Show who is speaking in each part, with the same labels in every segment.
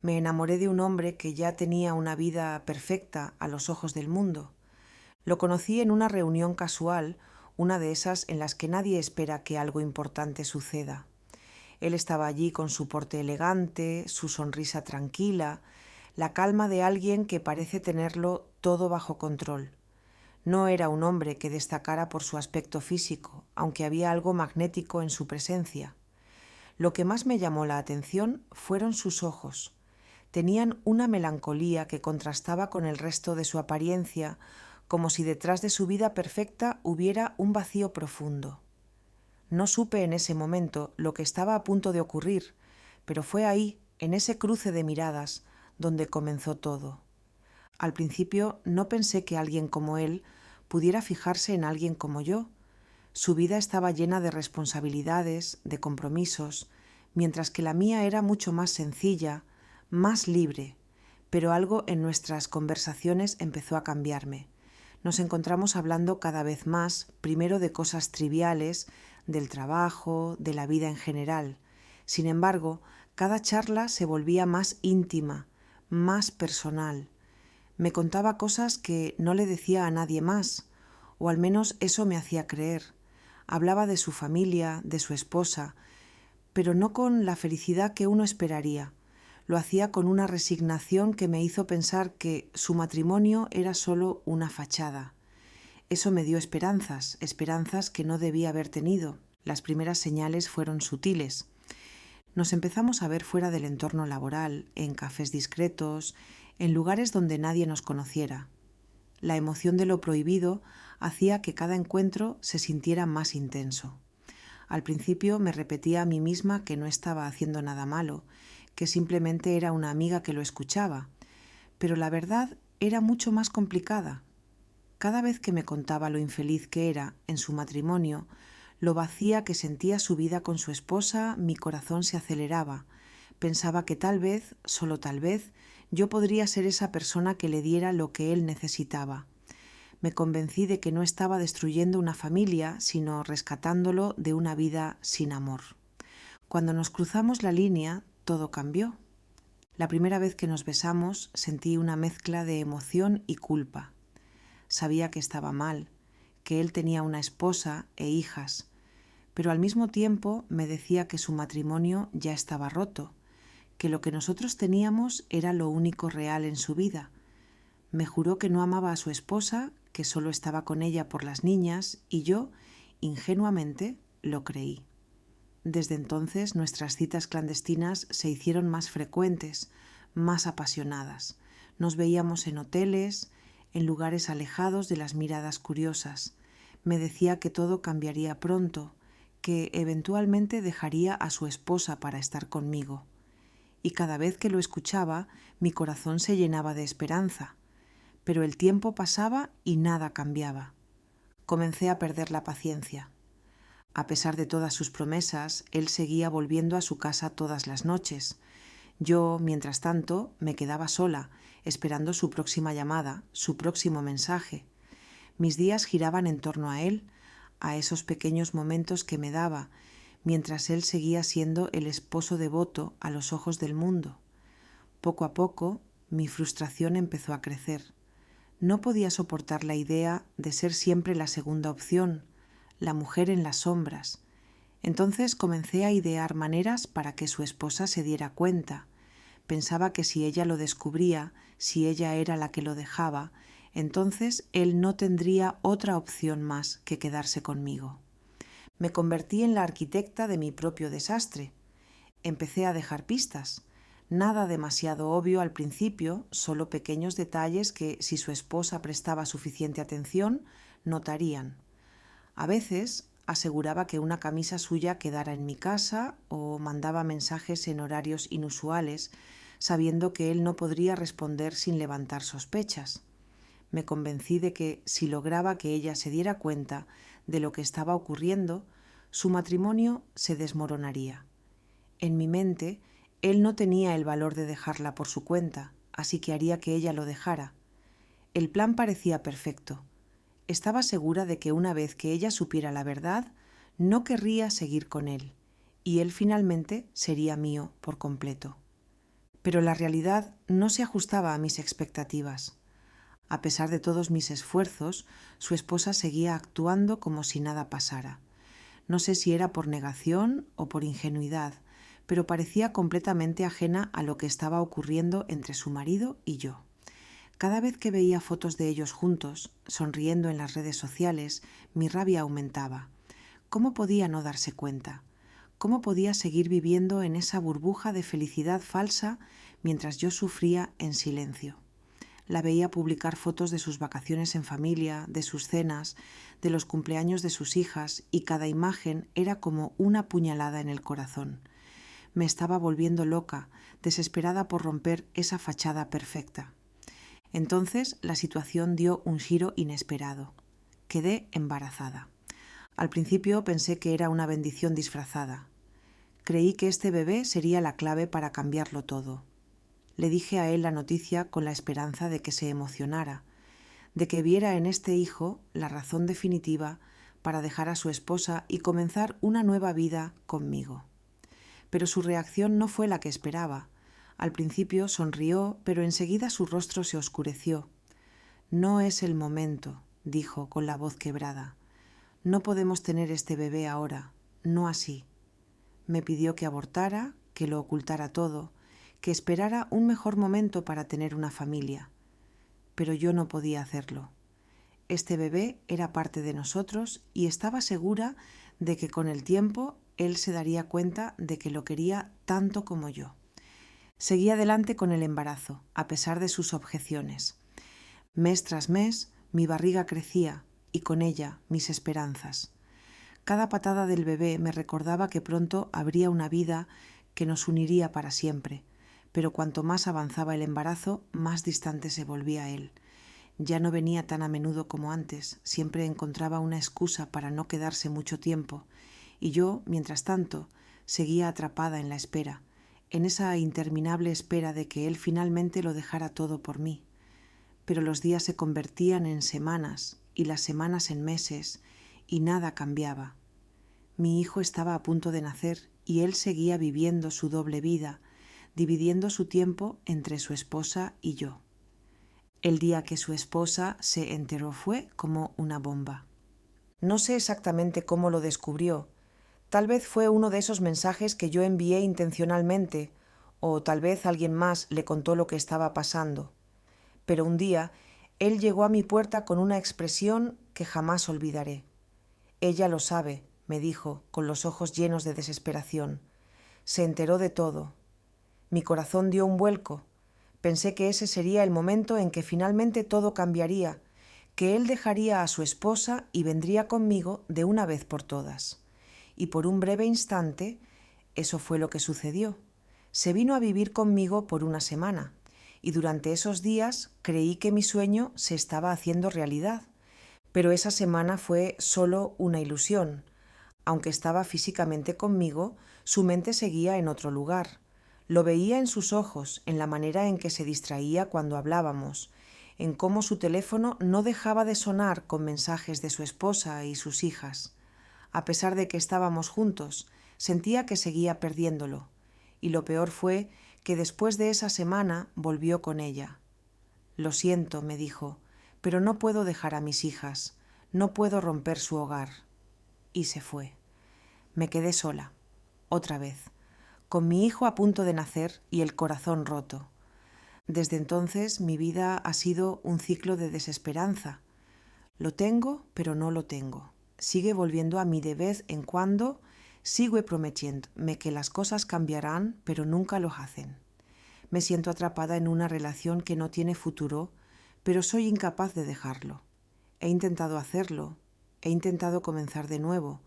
Speaker 1: Me enamoré de un hombre que ya tenía una vida perfecta a los ojos del mundo. Lo conocí en una reunión casual, una de esas en las que nadie espera que algo importante suceda. Él estaba allí con su porte elegante, su sonrisa tranquila, la calma de alguien que parece tenerlo todo bajo control. No era un hombre que destacara por su aspecto físico, aunque había algo magnético en su presencia. Lo que más me llamó la atención fueron sus ojos. Tenían una melancolía que contrastaba con el resto de su apariencia, como si detrás de su vida perfecta hubiera un vacío profundo. No supe en ese momento lo que estaba a punto de ocurrir, pero fue ahí, en ese cruce de miradas, donde comenzó todo. Al principio no pensé que alguien como él pudiera fijarse en alguien como yo. Su vida estaba llena de responsabilidades, de compromisos, mientras que la mía era mucho más sencilla, más libre, pero algo en nuestras conversaciones empezó a cambiarme. Nos encontramos hablando cada vez más, primero de cosas triviales, del trabajo, de la vida en general. Sin embargo, cada charla se volvía más íntima, más personal. Me contaba cosas que no le decía a nadie más, o al menos eso me hacía creer. Hablaba de su familia, de su esposa, pero no con la felicidad que uno esperaría. Lo hacía con una resignación que me hizo pensar que su matrimonio era solo una fachada. Eso me dio esperanzas, esperanzas que no debía haber tenido. Las primeras señales fueron sutiles. Nos empezamos a ver fuera del entorno laboral, en cafés discretos, en lugares donde nadie nos conociera. La emoción de lo prohibido hacía que cada encuentro se sintiera más intenso. Al principio me repetía a mí misma que no estaba haciendo nada malo, que simplemente era una amiga que lo escuchaba, pero la verdad era mucho más complicada. Cada vez que me contaba lo infeliz que era en su matrimonio, lo vacía que sentía su vida con su esposa, mi corazón se aceleraba. Pensaba que tal vez, solo tal vez, yo podría ser esa persona que le diera lo que él necesitaba. Me convencí de que no estaba destruyendo una familia, sino rescatándolo de una vida sin amor. Cuando nos cruzamos la línea, todo cambió. La primera vez que nos besamos sentí una mezcla de emoción y culpa. Sabía que estaba mal, que él tenía una esposa e hijas, pero al mismo tiempo me decía que su matrimonio ya estaba roto, que lo que nosotros teníamos era lo único real en su vida. Me juró que no amaba a su esposa, que solo estaba con ella por las niñas, y yo, ingenuamente, lo creí. Desde entonces nuestras citas clandestinas se hicieron más frecuentes, más apasionadas. Nos veíamos en hoteles, en lugares alejados de las miradas curiosas. Me decía que todo cambiaría pronto, que eventualmente dejaría a su esposa para estar conmigo. Y cada vez que lo escuchaba, mi corazón se llenaba de esperanza. Pero el tiempo pasaba y nada cambiaba. Comencé a perder la paciencia. A pesar de todas sus promesas, él seguía volviendo a su casa todas las noches. Yo, mientras tanto, me quedaba sola, esperando su próxima llamada, su próximo mensaje. Mis días giraban en torno a él, a esos pequeños momentos que me daba, mientras él seguía siendo el esposo devoto a los ojos del mundo. Poco a poco, mi frustración empezó a crecer. No podía soportar la idea de ser siempre la segunda opción, la mujer en las sombras. Entonces comencé a idear maneras para que su esposa se diera cuenta. Pensaba que si ella lo descubría, si ella era la que lo dejaba, entonces él no tendría otra opción más que quedarse conmigo. Me convertí en la arquitecta de mi propio desastre. Empecé a dejar pistas. Nada demasiado obvio al principio, solo pequeños detalles que, si su esposa prestaba suficiente atención, notarían. A veces aseguraba que una camisa suya quedara en mi casa o mandaba mensajes en horarios inusuales, sabiendo que él no podría responder sin levantar sospechas. Me convencí de que, si lograba que ella se diera cuenta de lo que estaba ocurriendo, su matrimonio se desmoronaría. En mi mente, él no tenía el valor de dejarla por su cuenta, así que haría que ella lo dejara. El plan parecía perfecto. Estaba segura de que una vez que ella supiera la verdad, no querría seguir con él, y él finalmente sería mío por completo. Pero la realidad no se ajustaba a mis expectativas. A pesar de todos mis esfuerzos, su esposa seguía actuando como si nada pasara. No sé si era por negación o por ingenuidad, pero parecía completamente ajena a lo que estaba ocurriendo entre su marido y yo. Cada vez que veía fotos de ellos juntos, sonriendo en las redes sociales, mi rabia aumentaba. ¿Cómo podía no darse cuenta? ¿Cómo podía seguir viviendo en esa burbuja de felicidad falsa mientras yo sufría en silencio? La veía publicar fotos de sus vacaciones en familia, de sus cenas, de los cumpleaños de sus hijas, y cada imagen era como una puñalada en el corazón. Me estaba volviendo loca, desesperada por romper esa fachada perfecta. Entonces la situación dio un giro inesperado. Quedé embarazada. Al principio pensé que era una bendición disfrazada. Creí que este bebé sería la clave para cambiarlo todo. Le dije a él la noticia con la esperanza de que se emocionara, de que viera en este hijo la razón definitiva para dejar a su esposa y comenzar una nueva vida conmigo. Pero su reacción no fue la que esperaba. Al principio sonrió, pero enseguida su rostro se oscureció. «No es el momento», dijo con la voz quebrada. «No podemos tener este bebé ahora, no así». Me pidió que abortara, que lo ocultara todo, que esperara un mejor momento para tener una familia. Pero yo no podía hacerlo. Este bebé era parte de nosotros y estaba segura de que con el tiempo él se daría cuenta de que lo quería tanto como yo. Seguí adelante con el embarazo, a pesar de sus objeciones. Mes tras mes, mi barriga crecía y con ella mis esperanzas. Cada patada del bebé me recordaba que pronto habría una vida que nos uniría para siempre, pero cuanto más avanzaba el embarazo, más distante se volvía él. Ya no venía tan a menudo como antes, siempre encontraba una excusa para no quedarse mucho tiempo, y yo, mientras tanto, seguía atrapada en la espera, en esa interminable espera de que él finalmente lo dejara todo por mí. Pero los días se convertían en semanas y las semanas en meses, y nada cambiaba. Mi hijo estaba a punto de nacer y él seguía viviendo su doble vida, dividiendo su tiempo entre su esposa y yo. El día que su esposa se enteró fue como una bomba. No sé exactamente cómo lo descubrió. Tal vez fue uno de esos mensajes que yo envié intencionalmente, o tal vez alguien más le contó lo que estaba pasando. Pero un día él llegó a mi puerta con una expresión que jamás olvidaré. «Ella lo sabe», me dijo, con los ojos llenos de desesperación. Se enteró de todo. Mi corazón dio un vuelco. Pensé que ese sería el momento en que finalmente todo cambiaría, que él dejaría a su esposa y vendría conmigo de una vez por todas. Y por un breve instante, eso fue lo que sucedió. Se vino a vivir conmigo por una semana, y durante esos días creí que mi sueño se estaba haciendo realidad. Pero esa semana fue solo una ilusión. Aunque estaba físicamente conmigo, su mente seguía en otro lugar. Lo veía en sus ojos, en la manera en que se distraía cuando hablábamos, en cómo su teléfono no dejaba de sonar con mensajes de su esposa y sus hijas. A pesar de que estábamos juntos, sentía que seguía perdiéndolo. Y lo peor fue que después de esa semana volvió con ella. «Lo siento», me dijo, «pero no puedo dejar a mis hijas, no puedo romper su hogar». Y se fue. Me quedé sola, otra vez, con mi hijo a punto de nacer y el corazón roto. Desde entonces mi vida ha sido un ciclo de desesperanza. Lo tengo, pero no lo tengo. Sigue volviendo a mí de vez en cuando, sigo prometiéndome que las cosas cambiarán, pero nunca lo hacen. Me siento atrapada en una relación que no tiene futuro, pero soy incapaz de dejarlo. He intentado hacerlo, he intentado comenzar de nuevo,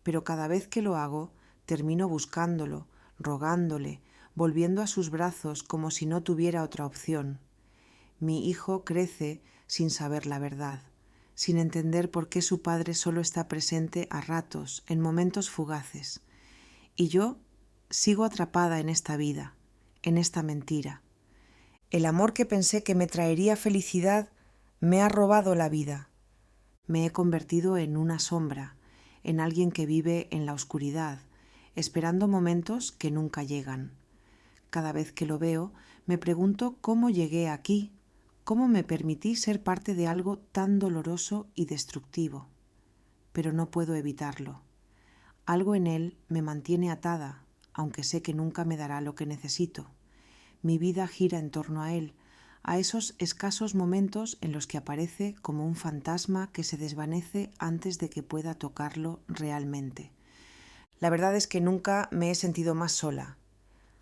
Speaker 1: pero cada vez que lo hago, termino buscándolo, rogándole, volviendo a sus brazos como si no tuviera otra opción. Mi hijo crece sin saber la verdad, sin entender por qué su padre solo está presente a ratos, en momentos fugaces. Y yo sigo atrapada en esta vida, en esta mentira. El amor que pensé que me traería felicidad me ha robado la vida. Me he convertido en una sombra, en alguien que vive en la oscuridad, esperando momentos que nunca llegan. Cada vez que lo veo, me pregunto cómo llegué aquí, cómo me permití ser parte de algo tan doloroso y destructivo. Pero no puedo evitarlo. Algo en él me mantiene atada, aunque sé que nunca me dará lo que necesito. Mi vida gira en torno a él, a esos escasos momentos en los que aparece como un fantasma que se desvanece antes de que pueda tocarlo realmente. La verdad es que nunca me he sentido más sola.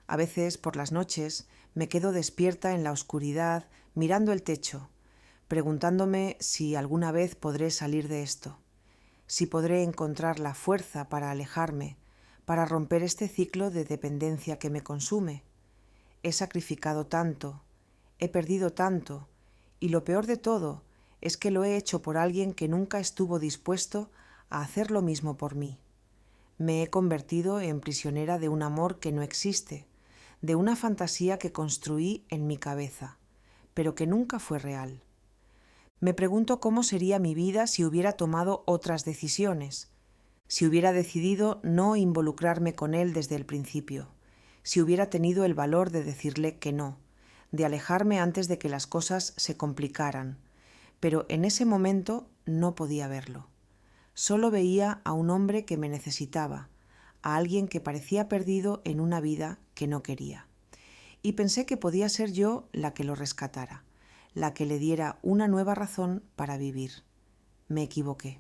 Speaker 1: A veces, por las noches, me quedo despierta en la oscuridad, mirando el techo, preguntándome si alguna vez podré salir de esto, si podré encontrar la fuerza para alejarme, para romper este ciclo de dependencia que me consume. He sacrificado tanto, he perdido tanto, y lo peor de todo es que lo he hecho por alguien que nunca estuvo dispuesto a hacer lo mismo por mí. Me he convertido en prisionera de un amor que no existe, de una fantasía que construí en mi cabeza, pero que nunca fue real. Me pregunto cómo sería mi vida si hubiera tomado otras decisiones, si hubiera decidido no involucrarme con él desde el principio, si hubiera tenido el valor de decirle que no, de alejarme antes de que las cosas se complicaran, pero en ese momento no podía verlo. Solo veía a un hombre que me necesitaba, a alguien que parecía perdido en una vida que no quería. Y pensé que podía ser yo la que lo rescatara, la que le diera una nueva razón para vivir. Me equivoqué.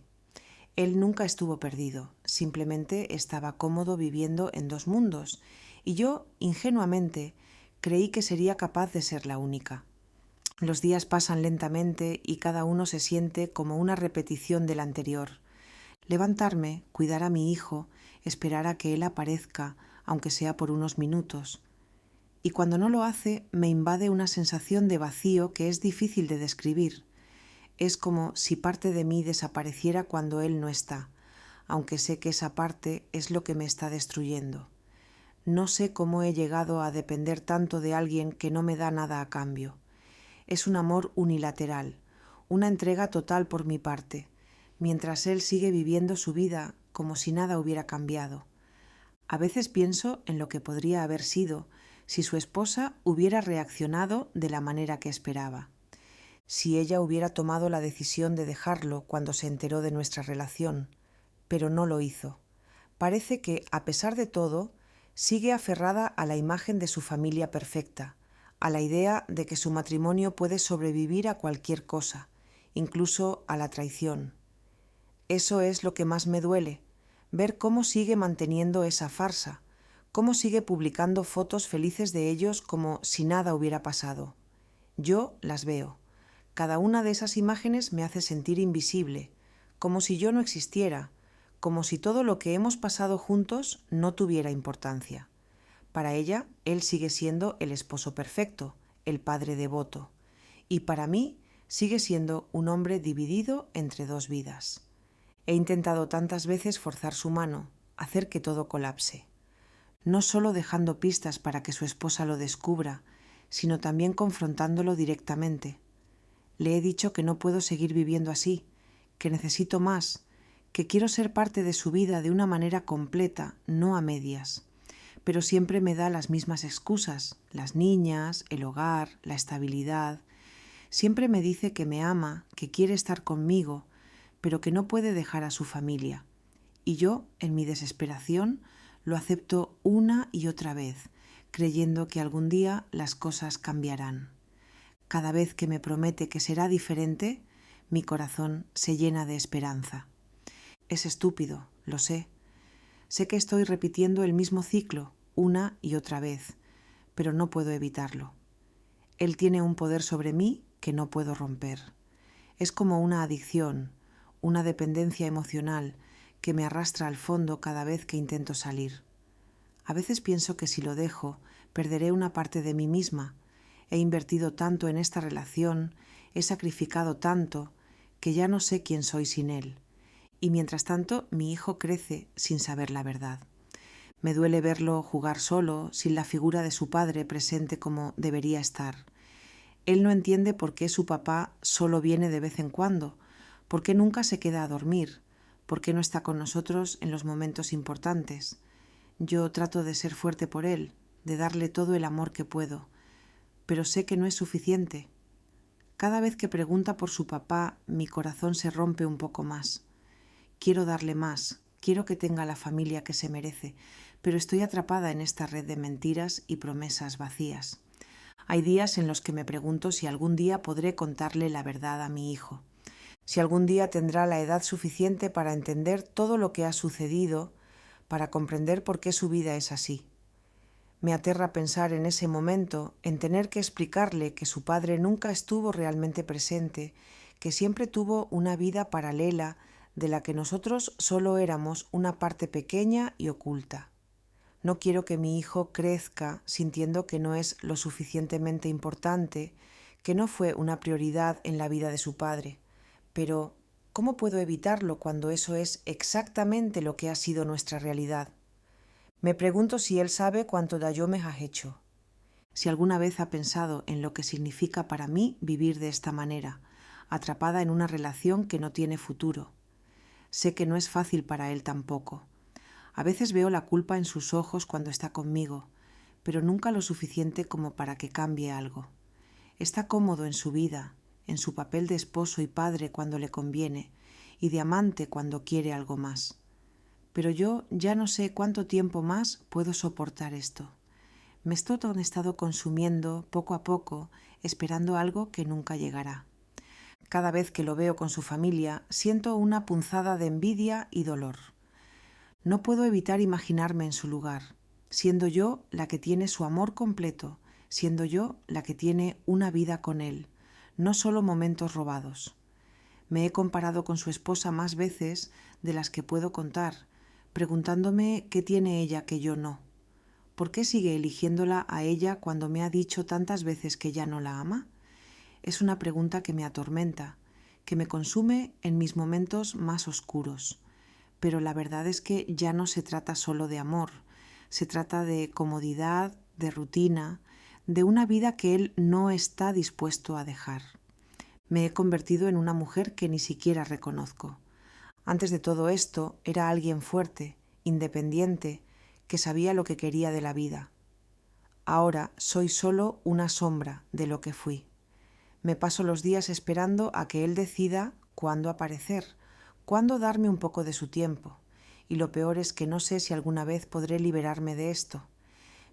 Speaker 1: Él nunca estuvo perdido, simplemente estaba cómodo viviendo en dos mundos, y yo, ingenuamente, creí que sería capaz de ser la única. Los días pasan lentamente y cada uno se siente como una repetición del anterior. Levantarme, cuidar a mi hijo, esperar a que él aparezca, aunque sea por unos minutos. Y cuando no lo hace, me invade una sensación de vacío que es difícil de describir. Es como si parte de mí desapareciera cuando él no está, aunque sé que esa parte es lo que me está destruyendo. No sé cómo he llegado a depender tanto de alguien que no me da nada a cambio. Es un amor unilateral, una entrega total por mi parte, mientras él sigue viviendo su vida como si nada hubiera cambiado. A veces pienso en lo que podría haber sido si su esposa hubiera reaccionado de la manera que esperaba, si ella hubiera tomado la decisión de dejarlo cuando se enteró de nuestra relación, pero no lo hizo. Parece que, a pesar de todo, sigue aferrada a la imagen de su familia perfecta, a la idea de que su matrimonio puede sobrevivir a cualquier cosa, incluso a la traición. Eso es lo que más me duele, ver cómo sigue manteniendo esa farsa, cómo sigue publicando fotos felices de ellos como si nada hubiera pasado. Yo las veo. Cada una de esas imágenes me hace sentir invisible, como si yo no existiera, como si todo lo que hemos pasado juntos no tuviera importancia. Para ella, él sigue siendo el esposo perfecto, el padre devoto, y para mí sigue siendo un hombre dividido entre dos vidas. He intentado tantas veces forzar su mano, hacer que todo colapse, no solo dejando pistas para que su esposa lo descubra, sino también confrontándolo directamente. Le he dicho que no puedo seguir viviendo así, que necesito más, que quiero ser parte de su vida de una manera completa, no a medias. Pero siempre me da las mismas excusas, las niñas, el hogar, la estabilidad. Siempre me dice que me ama, que quiere estar conmigo, pero que no puede dejar a su familia. Y yo, en mi desesperación, lo acepto una y otra vez, creyendo que algún día las cosas cambiarán. Cada vez que me promete que será diferente, mi corazón se llena de esperanza. Es estúpido, lo sé. Sé que estoy repitiendo el mismo ciclo una y otra vez, pero no puedo evitarlo. Él tiene un poder sobre mí que no puedo romper. Es como una adicción, una dependencia emocional que me arrastra al fondo cada vez que intento salir. A veces pienso que si lo dejo, perderé una parte de mí misma. He invertido tanto en esta relación, he sacrificado tanto, que ya no sé quién soy sin él. Y mientras tanto, mi hijo crece sin saber la verdad. Me duele verlo jugar solo, sin la figura de su padre presente como debería estar. Él no entiende por qué su papá solo viene de vez en cuando, por qué nunca se queda a dormir, por qué no está con nosotros en los momentos importantes. Yo trato de ser fuerte por él, de darle todo el amor que puedo, pero sé que no es suficiente. Cada vez que pregunta por su papá, mi corazón se rompe un poco más. Quiero darle más, quiero que tenga la familia que se merece, pero estoy atrapada en esta red de mentiras y promesas vacías. Hay días en los que me pregunto si algún día podré contarle la verdad a mi hijo, si algún día tendrá la edad suficiente para entender todo lo que ha sucedido, para comprender por qué su vida es así. Me aterra pensar en ese momento, en tener que explicarle que su padre nunca estuvo realmente presente, que siempre tuvo una vida paralela de la que nosotros solo éramos una parte pequeña y oculta. No quiero que mi hijo crezca sintiendo que no es lo suficientemente importante, que no fue una prioridad en la vida de su padre. Pero, ¿cómo puedo evitarlo cuando eso es exactamente lo que ha sido nuestra realidad? Me pregunto si él sabe cuánto daño me ha hecho, si alguna vez ha pensado en lo que significa para mí vivir de esta manera, atrapada en una relación que no tiene futuro. Sé que no es fácil para él tampoco. A veces veo la culpa en sus ojos cuando está conmigo, pero nunca lo suficiente como para que cambie algo. Está cómodo en su vida, en su papel de esposo y padre cuando le conviene, y de amante cuando quiere algo más. Pero yo ya no sé cuánto tiempo más puedo soportar esto. Me estoy estado consumiendo poco a poco, esperando algo que nunca llegará. Cada vez que lo veo con su familia, siento una punzada de envidia y dolor. No puedo evitar imaginarme en su lugar, siendo yo la que tiene su amor completo, siendo yo la que tiene una vida con él, no solo momentos robados. Me he comparado con su esposa más veces de las que puedo contar, preguntándome qué tiene ella que yo no. ¿Por qué sigue eligiéndola a ella cuando me ha dicho tantas veces que ya no la ama? Es una pregunta que me atormenta, que me consume en mis momentos más oscuros. Pero la verdad es que ya no se trata solo de amor, se trata de comodidad, de rutina, de una vida que él no está dispuesto a dejar. Me he convertido en una mujer que ni siquiera reconozco. Antes de todo esto, era alguien fuerte, independiente, que sabía lo que quería de la vida. Ahora soy solo una sombra de lo que fui. Me paso los días esperando a que él decida cuándo aparecer, cuándo darme un poco de su tiempo. Y lo peor es que no sé si alguna vez podré liberarme de esto.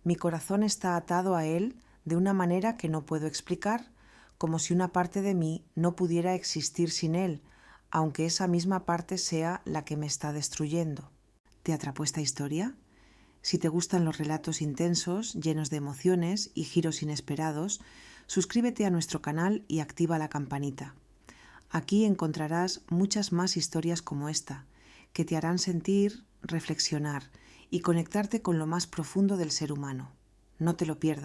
Speaker 1: Mi corazón está atado a él de una manera que no puedo explicar, como si una parte de mí no pudiera existir sin él, aunque esa misma parte sea la que me está destruyendo. ¿Te atrapó esta historia? Si te gustan los relatos intensos, llenos de emociones y giros inesperados, suscríbete a nuestro canal y activa la campanita. Aquí encontrarás muchas más historias como esta, que te harán sentir, reflexionar y conectarte con lo más profundo del ser humano. No te lo pierdas.